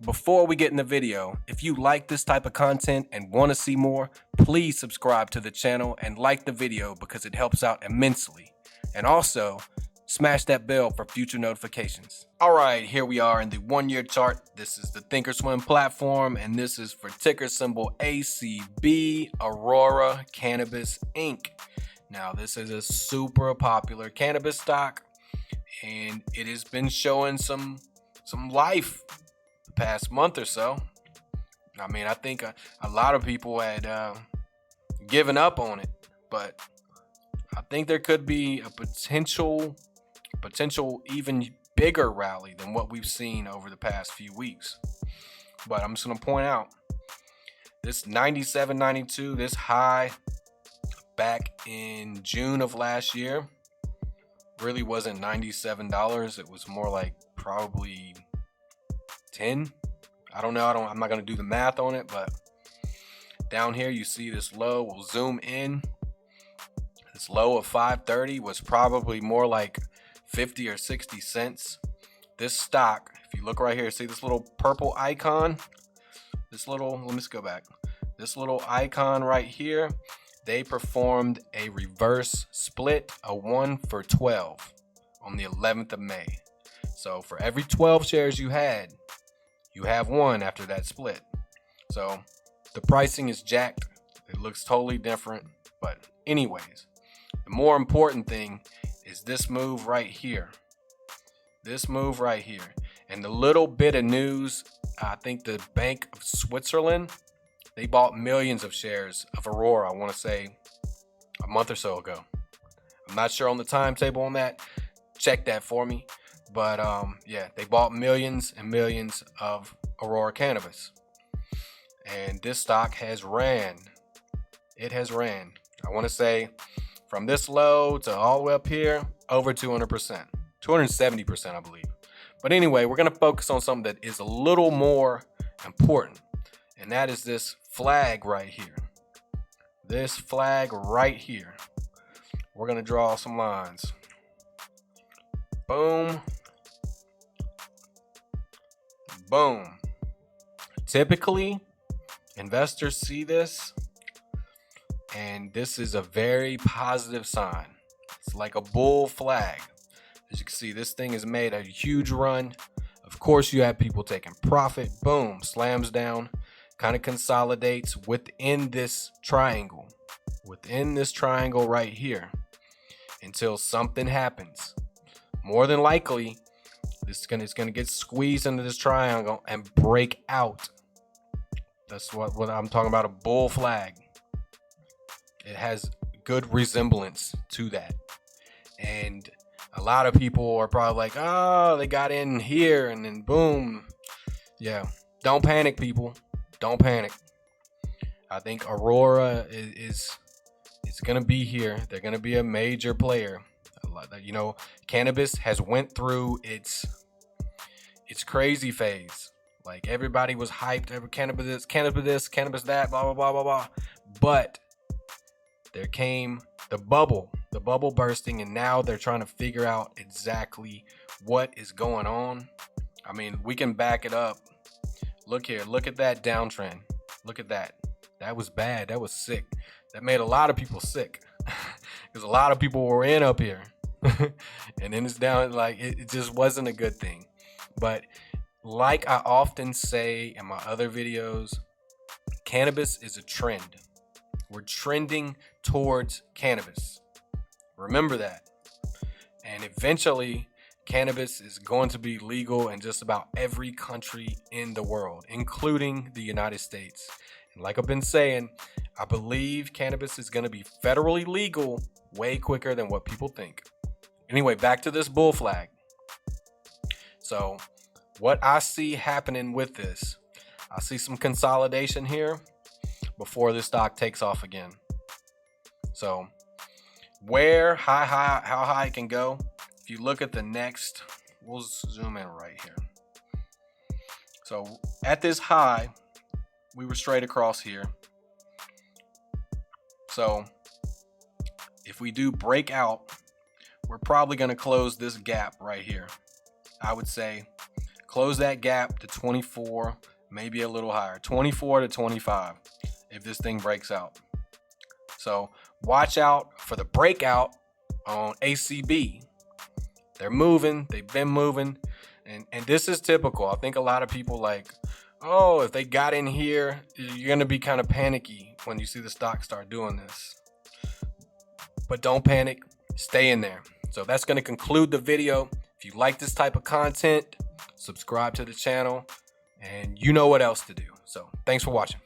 Before we get in the video, if you like this type of content and want to see more, please subscribe to the channel and like the video because it helps out immensely. And also, smash that bell for future notifications. All right, here we are in the 1 year chart. This is the thinkorswim platform, and this is for ticker symbol ACB, Aurora Cannabis Inc. Now, this is a super popular cannabis stock, and it has been showing some life the past month or so. I mean, I think a lot of people had given up on it, but I think there could be a potential even bigger rally than what we've seen over the past few weeks. But I'm just going to point out this 97.92, this high back in June of last year really wasn't $97. It was more like probably 10. I don't know. I'm not going to do the math on it, but down here you see this low. We'll zoom in. This low of 530 was probably more like 50 or 60 cents. This stock, if you look right here, see this little purple icon? Let me just go back. This little icon right here, they performed a reverse split, a 1 for 12 on the 11th of May. So for every 12 shares you had, you have one after that split. So the pricing is jacked. It looks totally different. But anyways, the more important thing is this move right here. This move right here. And the little bit of news, I think the Bank of Switzerland, they bought millions of shares of Aurora, I want to say a month or so ago. I'm not sure on the timetable on that. Check that for me. But yeah, they bought millions and millions of Aurora Cannabis. And this stock has ran. It has ran. I want to say from this low to all the way up here, over 200%. 270%, I believe. But anyway, we're going to focus on something that is a little more important. And that is this flag right here. This flag right here. We're going to draw some lines. Boom. Boom. Typically, investors see this, and this is a very positive sign. It's like a bull flag. As you can see, this thing has made a huge run. Of course, you have people taking profit. Boom, slams down, kind of consolidates within this triangle. Within this triangle right here until something happens. More than likely, it's gonna get squeezed into this triangle and break out. That's what I'm talking about, a bull flag. It has good resemblance to that. And a lot of people are probably like, oh, they got in here and then boom. Yeah, don't panic, people. Don't panic. I think Aurora is going to be here. They're going to be a major player. You know, cannabis has went through its crazy phase. Like everybody was hyped, cannabis this, cannabis that, blah, blah, blah, blah, blah. But there came the bubble bursting, and now they're trying to figure out exactly what is going on. I mean, we can back it up. Look here, look at that downtrend. Look at that. That was bad. That was sick. That made a lot of people sick because a lot of people were in up here. And then it's down, like it just wasn't a good thing. But like I often say in my other videos, cannabis is a trend. We're trending towards cannabis. Remember that. And eventually, cannabis is going to be legal in just about every country in the world, including the United States. And like I've been saying, I believe cannabis is going to be federally legal way quicker than what people think. Anyway, back to this bull flag. So what I see happening with this, I see some consolidation here before this stock takes off again. So how high it can go. If you look at the next, we'll zoom in right here. So at this high, we were straight across here. So if we do break out, we're probably going to close this gap right here. I would say close that gap to 24, maybe a little higher, 24 to 25 if this thing breaks out. So watch out for the breakout on ACB. They're moving, they've been moving, and this is typical. I think a lot of people like, oh, if they got in here, you're gonna be kind of panicky when you see the stock start doing this. But don't panic, stay in there. So that's gonna conclude the video. If you like this type of content, subscribe to the channel, and you know what else to do. So thanks for watching.